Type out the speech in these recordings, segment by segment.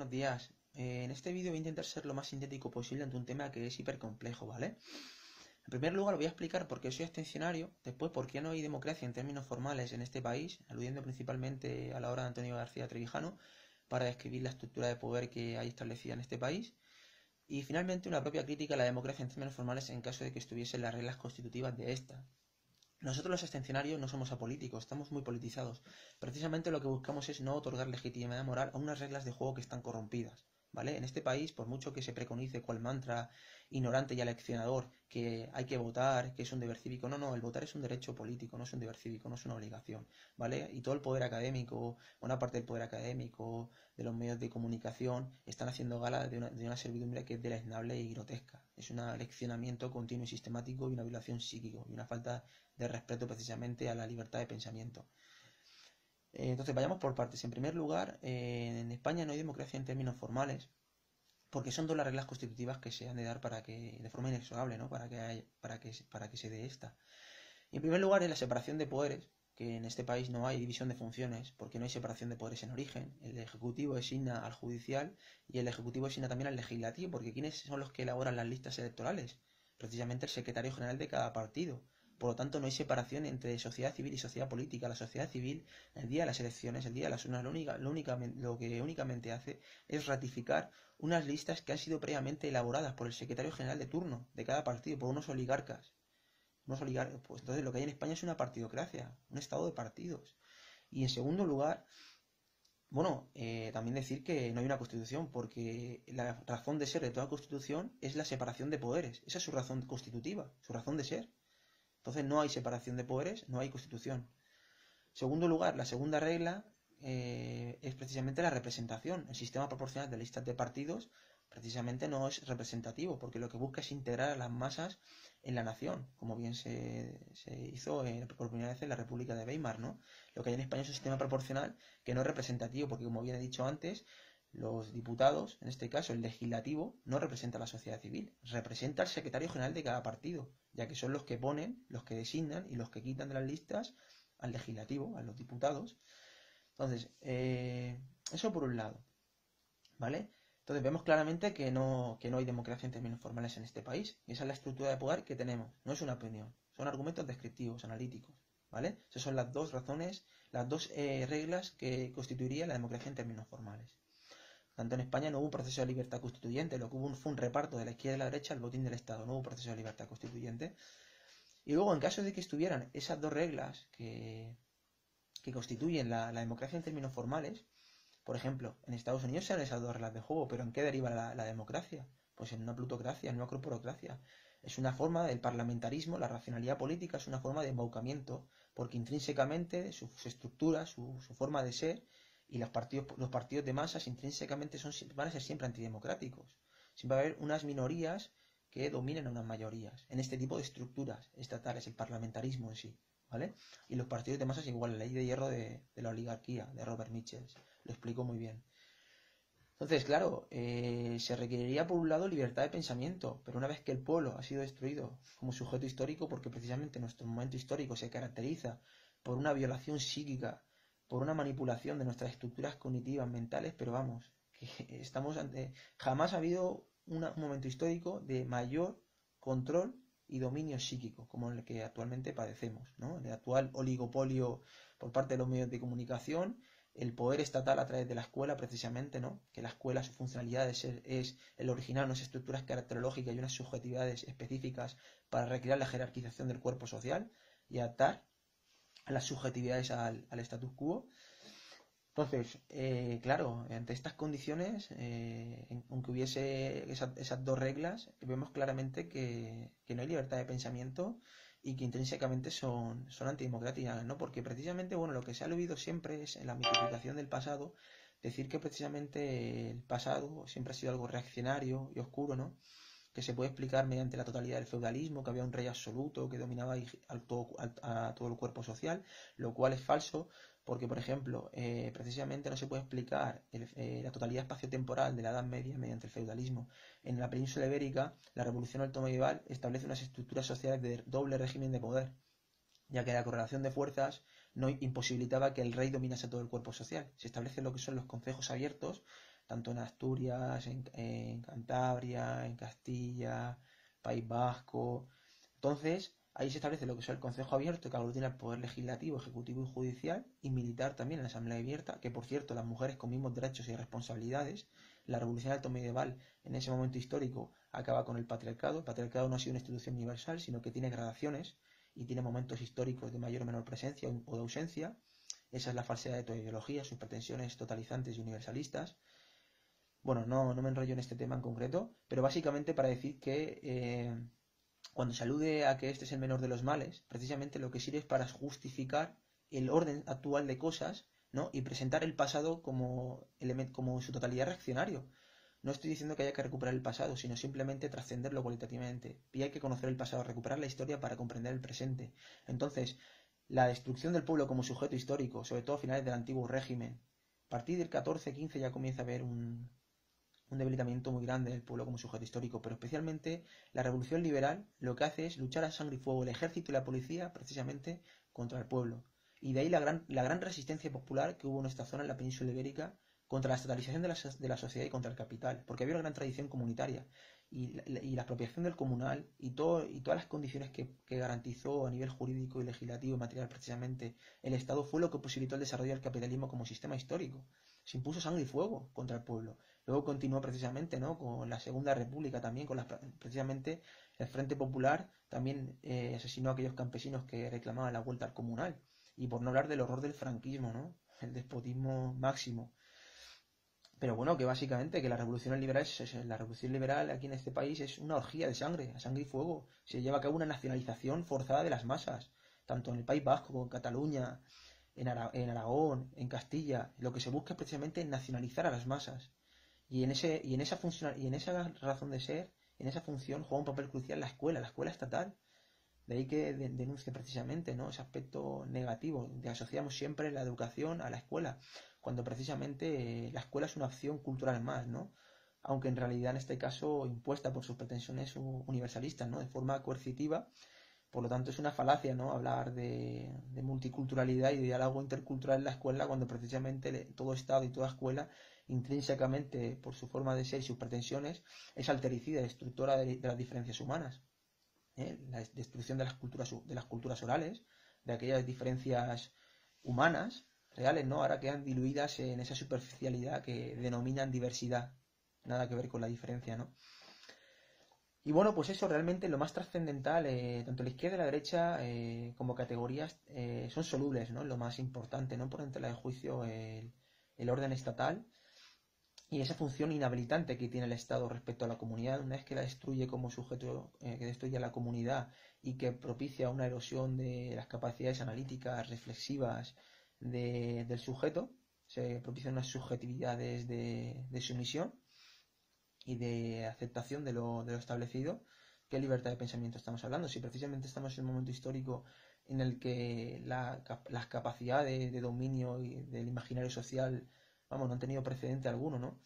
buenos días. En este vídeo voy a intentar ser lo más sintético posible ante un tema que es hiper complejo, ¿vale? En primer lugar, voy a explicar por qué soy abstencionario, después por qué no hay democracia en términos formales en este país, aludiendo principalmente a la obra de Antonio García Trevijano, para describir la estructura de poder que hay establecida en este país, y finalmente una propia crítica a la democracia en términos formales en caso de que estuviesen las reglas constitutivas de esta. Nosotros los abstencionarios no somos apolíticos, estamos muy politizados. Precisamente lo que buscamos es no otorgar legitimidad moral a unas reglas de juego que están corrompidas, ¿vale? En este país, por mucho que se preconice cual mantra ignorante y aleccionador que hay que votar, que es un deber cívico, no, el votar es un derecho político, no es un deber cívico, no es una obligación, ¿vale? Y todo el poder académico, una parte del poder académico, de los medios de comunicación, están haciendo gala de una servidumbre que es deleznable y grotesca. Es un aleccionamiento continuo y sistemático y una violación psíquica y una falta de respeto precisamente a la libertad de pensamiento. Entonces, vayamos por partes. En primer lugar, en España no hay democracia en términos formales, porque son dos las reglas constitutivas que se han de dar para que, de forma inexorable, ¿no? para que se dé esta. Y en primer lugar, es la separación de poderes, que en este país no hay división de funciones, porque no hay separación de poderes en origen. El Ejecutivo designa al Judicial y el Ejecutivo designa también al Legislativo, porque ¿quiénes son los que elaboran las listas electorales? Precisamente el secretario general de cada partido. Por lo tanto, no hay separación entre sociedad civil y sociedad política. La sociedad civil, el día de las elecciones, el día de las urnas, lo que únicamente hace es ratificar unas listas que han sido previamente elaboradas por el secretario general de turno de cada partido, por unos oligarcas. Pues entonces lo que hay en España es una partidocracia, un estado de partidos. Y en segundo lugar, también decir que no hay una constitución, porque la razón de ser de toda constitución es la separación de poderes. Esa es su razón constitutiva, su razón de ser. Entonces no hay separación de poderes, no hay constitución. En segundo lugar, la segunda regla es precisamente la representación. El sistema proporcional de listas de partidos precisamente no es representativo, porque lo que busca es integrar a las masas en la nación, como bien se hizo por primera vez en la República de Weimar, ¿no? Lo que hay en España es un sistema proporcional que no es representativo, porque como bien he dicho antes, los diputados, en este caso el legislativo, no representa a la sociedad civil, representa al secretario general de cada partido, ya que son los que ponen, los que designan y los que quitan de las listas al legislativo, a los diputados. Entonces, eso por un lado, ¿vale? Entonces vemos claramente que no hay democracia en términos formales en este país. Y esa es la estructura de poder que tenemos. No es una opinión, son argumentos descriptivos, analíticos, ¿vale? Esas son las dos razones, las dos reglas que constituiría la democracia en términos formales. Tanto en España no hubo un proceso de libertad constituyente, lo que hubo fue un reparto de la izquierda y la derecha al botín del Estado, no hubo un proceso de libertad constituyente. Y luego, en caso de que estuvieran esas dos reglas que constituyen la democracia en términos formales, por ejemplo, en Estados Unidos se dan esas dos reglas de juego, pero ¿en qué deriva la democracia? Pues en una plutocracia, en una corporocracia. Es una forma del parlamentarismo, la racionalidad política es una forma de embaucamiento, porque intrínsecamente su estructura, su forma de ser y los partidos de masas intrínsecamente van a ser siempre antidemocráticos. Siempre va a haber unas minorías que dominen a unas mayorías en este tipo de estructuras estatales, el parlamentarismo en sí, ¿vale? Y los partidos de masas igual, la ley de hierro de la oligarquía, de Robert Michels, lo explico muy bien. Entonces, claro, se requeriría por un lado libertad de pensamiento, pero una vez que el pueblo ha sido destruido como sujeto histórico, porque precisamente nuestro momento histórico se caracteriza por una violación psíquica, por una manipulación de nuestras estructuras cognitivas, mentales, pero vamos, que estamos ante... Jamás ha habido un momento histórico de mayor control y dominio psíquico, como el que actualmente padecemos, ¿no? El actual oligopolio por parte de los medios de comunicación, el poder estatal a través de la escuela, precisamente, ¿no? Que la escuela, su funcionalidad es el originar unas estructuras caracterológicas y unas subjetividades específicas para recrear la jerarquización del cuerpo social y adaptar a las subjetividades al status quo. Entonces, claro, ante estas condiciones, aunque hubiese esas dos reglas, vemos claramente que no hay libertad de pensamiento y que intrínsecamente son antidemocráticas, ¿no? Porque precisamente, bueno, lo que se ha oído siempre es en la mitificación del pasado, decir que precisamente el pasado siempre ha sido algo reaccionario y oscuro, ¿no? Que se puede explicar mediante la totalidad del feudalismo, que había un rey absoluto que dominaba a todo el cuerpo social, lo cual es falso, porque, por ejemplo, precisamente no se puede explicar la totalidad espaciotemporal de la Edad Media mediante el feudalismo. En la península ibérica, la revolución altomedieval establece unas estructuras sociales de doble régimen de poder, ya que la correlación de fuerzas no imposibilitaba que el rey dominase todo el cuerpo social. Se establece lo que son los concejos abiertos, tanto en Asturias, en Cantabria, en Castilla, País Vasco. Entonces, ahí se establece lo que es el Consejo Abierto, que aglutina el poder legislativo, ejecutivo y judicial, y militar también en la Asamblea Abierta, que por cierto, las mujeres con mismos derechos y responsabilidades. La revolución alto medieval, en ese momento histórico, acaba con el patriarcado. El patriarcado no ha sido una institución universal, sino que tiene gradaciones y tiene momentos históricos de mayor o menor presencia o de ausencia. Esa es la falsedad de toda ideología, sus pretensiones totalizantes y universalistas. Bueno, no me enrollo en este tema en concreto, pero básicamente para decir que cuando se alude a que este es el menor de los males, precisamente lo que sirve es para justificar el orden actual de cosas, ¿no? Y presentar el pasado como en su totalidad reaccionario. No estoy diciendo que haya que recuperar el pasado, sino simplemente trascenderlo cualitativamente. Y hay que conocer el pasado, recuperar la historia para comprender el presente. Entonces, la destrucción del pueblo como sujeto histórico, sobre todo a finales del antiguo régimen, a partir del 14-15 ya comienza a haber un debilitamiento muy grande del pueblo como sujeto histórico, pero especialmente la revolución liberal lo que hace es luchar a sangre y fuego el ejército y la policía precisamente contra el pueblo. Y de ahí la gran resistencia popular que hubo en esta zona, en la península ibérica, contra la estatalización de la sociedad y contra el capital, porque había una gran tradición comunitaria y la apropiación del comunal y todas las condiciones que garantizó a nivel jurídico y legislativo y material precisamente el Estado fue lo que posibilitó el desarrollo del capitalismo como sistema histórico. Se impuso sangre y fuego contra el pueblo. Luego continuó precisamente, ¿no?, con la Segunda República también, precisamente el Frente Popular también asesinó a aquellos campesinos que reclamaban la vuelta al comunal. Y por no hablar del horror del franquismo, ¿no?, el despotismo máximo. Pero bueno, que básicamente que la revolución liberal aquí en este país es una orgía de sangre, a sangre y fuego. Se lleva a cabo una nacionalización forzada de las masas, tanto en el País Vasco como en Cataluña, en Aragón, en Castilla. Lo que se busca es precisamente nacionalizar a las masas. Y en esa razón de ser, en esa función, juega un papel crucial la escuela estatal. De ahí que denuncie precisamente, ¿no?, ese aspecto negativo, de asociamos siempre la educación a la escuela, cuando precisamente la escuela es una opción cultural más, ¿no? Aunque en realidad en este caso impuesta por sus pretensiones universalistas, ¿no?, de forma coercitiva. Por lo tanto es una falacia, ¿no?, hablar de multiculturalidad y de diálogo intercultural en la escuela cuando precisamente todo Estado y toda escuela intrínsecamente por su forma de ser y sus pretensiones es altericida, destructora de las diferencias humanas. La destrucción de las culturas orales, de aquellas diferencias humanas reales, ¿no? Ahora quedan diluidas en esa superficialidad que denominan diversidad, nada que ver con la diferencia, ¿no? Y bueno, pues eso realmente lo más trascendental, tanto la izquierda y la derecha como categorías son solubles, ¿no? Lo más importante, no por en tela de juicio el orden estatal y esa función inhabilitante que tiene el Estado respecto a la comunidad, una vez que la destruye como sujeto, que destruye a la comunidad y que propicia una erosión de las capacidades analíticas, reflexivas del sujeto, se propician unas subjetividades de sumisión y de aceptación de lo establecido. ¿Qué libertad de pensamiento estamos hablando? Si precisamente estamos en un momento histórico en el que las capacidades de dominio del imaginario social, vamos, no han tenido precedente alguno, ¿no?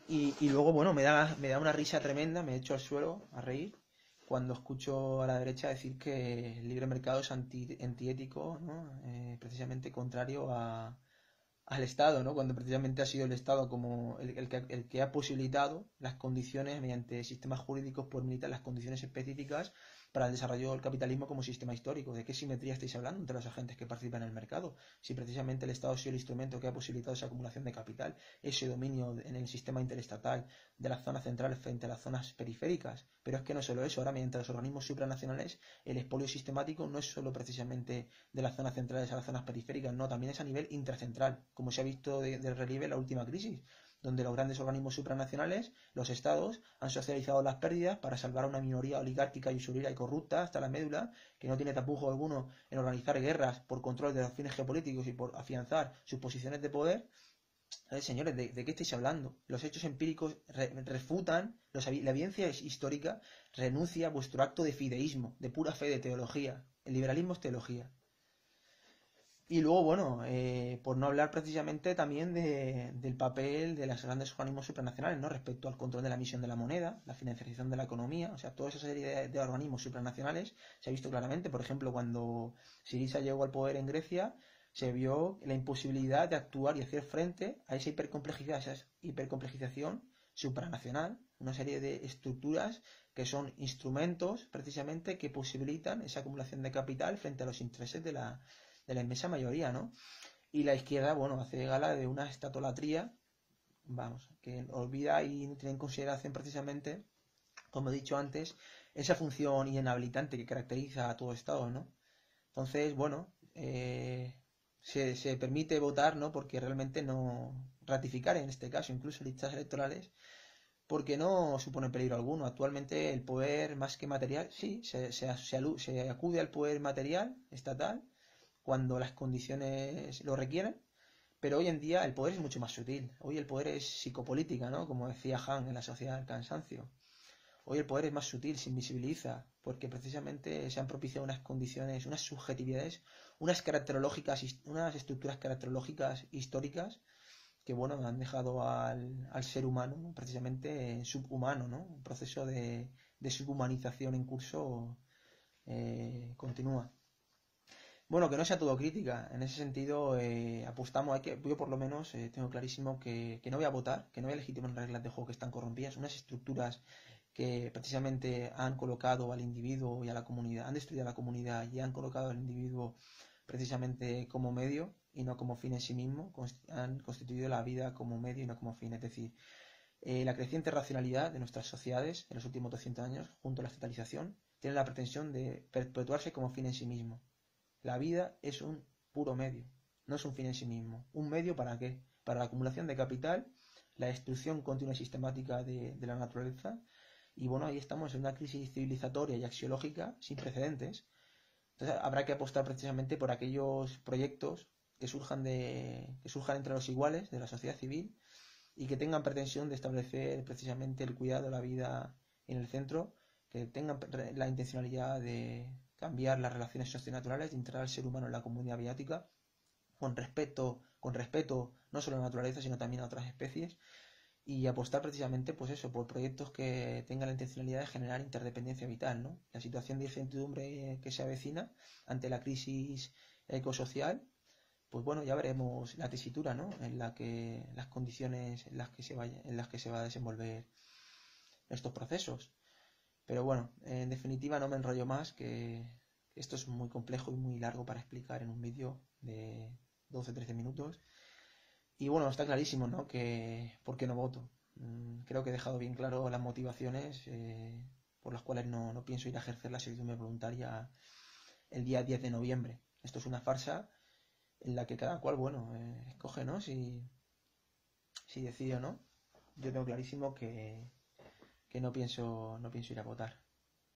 Y luego, bueno, me da una risa tremenda, me echo al suelo a reír cuando escucho a la derecha decir que el libre mercado es antiético, ¿no? Precisamente contrario al Estado, ¿no? Cuando precisamente ha sido el Estado como el que ha posibilitado las condiciones mediante sistemas jurídicos por militar las condiciones específicas para el desarrollo del capitalismo como sistema histórico. ¿De qué simetría estáis hablando entre los agentes que participan en el mercado? Si precisamente el Estado ha sido el instrumento que ha posibilitado esa acumulación de capital, ese dominio en el sistema interestatal de las zonas centrales frente a las zonas periféricas. Pero es que no solo eso, ahora mediante los organismos supranacionales el expolio sistemático no es solo precisamente de las zonas centrales a las zonas periféricas, no, también es a nivel intracentral, como se ha visto de relieve en la última crisis, donde los grandes organismos supranacionales, los estados, han socializado las pérdidas para salvar a una minoría oligárquica y usurera y corrupta hasta la médula, que no tiene tapujo alguno en organizar guerras por control de los fines geopolíticos y por afianzar sus posiciones de poder. Señores, ¿de qué estáis hablando? Los hechos empíricos refutan, la evidencia histórica renuncia a vuestro acto de fideísmo, de pura fe, de teología. El liberalismo es teología. Y luego, bueno, por no hablar precisamente también del papel de los grandes organismos supranacionales, ¿no?, respecto al control de la emisión de la moneda, la financiación de la economía, o sea, toda esa serie de organismos supranacionales se ha visto claramente. Por ejemplo, cuando Syriza llegó al poder en Grecia, se vio la imposibilidad de actuar y hacer frente a esa hipercomplejización supranacional, una serie de estructuras que son instrumentos precisamente que posibilitan esa acumulación de capital frente a los intereses de la inmensa mayoría, ¿no? Y la izquierda, bueno, hace gala de una estatolatría, vamos, que olvida y no tiene en consideración precisamente, como he dicho antes, esa función inhabilitante que caracteriza a todo Estado, ¿no? Entonces, bueno, se permite votar, ¿no? Porque realmente no ratificar, en este caso, incluso listas electorales, porque no supone peligro alguno. Actualmente el poder más que material, sí, se acude al poder material estatal cuando las condiciones lo requieren, pero hoy en día el poder es mucho más sutil. Hoy el poder es psicopolítica, ¿no? Como decía Han en La sociedad del cansancio. Hoy el poder es más sutil, se invisibiliza, porque precisamente se han propiciado unas condiciones, unas subjetividades, unas estructuras caracterológicas históricas que, bueno, han dejado al ser humano precisamente subhumano, ¿no? Un proceso de subhumanización en curso continúa. Bueno, que no sea todo crítica. En ese sentido, apostamos, yo por lo menos tengo clarísimo que no voy a votar, que no voy a legitimar reglas de juego que están corrompidas, unas estructuras que precisamente han colocado al individuo y a la comunidad, han destruido a la comunidad y han colocado al individuo precisamente como medio y no como fin en sí mismo, han constituido la vida como medio y no como fin. Es decir, la creciente racionalidad de nuestras sociedades en los últimos 200 años, junto a la estatalización, tiene la pretensión de perpetuarse como fin en sí mismo. La vida es un puro medio, no es un fin en sí mismo. ¿Un medio para qué? Para la acumulación de capital, la destrucción continua y sistemática de la naturaleza. Y bueno, ahí estamos en una crisis civilizatoria y axiológica sin precedentes. Entonces habrá que apostar precisamente por aquellos proyectos que surjan entre los iguales de la sociedad civil y que tengan pretensión de establecer precisamente el cuidado de la vida en el centro, que tengan la intencionalidad de cambiar las relaciones socionaturales, de integrar al ser humano en la comunidad biótica con respeto no solo a la naturaleza, sino también a otras especies, y apostar precisamente, pues eso, por proyectos que tengan la intencionalidad de generar interdependencia vital, ¿no? La situación de incertidumbre que se avecina ante la crisis ecosocial, pues bueno, ya veremos la tesitura, ¿no? En la que las condiciones en las que se va a desenvolver estos procesos. Pero bueno, en definitiva no me enrollo más, que esto es muy complejo y muy largo para explicar en un vídeo de 12-13 minutos. Y bueno, está clarísimo, ¿no? Que por qué no voto. Creo que he dejado bien claro las motivaciones por las cuales no pienso ir a ejercer la servidumbre voluntaria el día 10 de noviembre. Esto es una farsa en la que cada cual, bueno, escoge, ¿no? Si decide o no. Yo tengo clarísimo que no pienso ir a votar.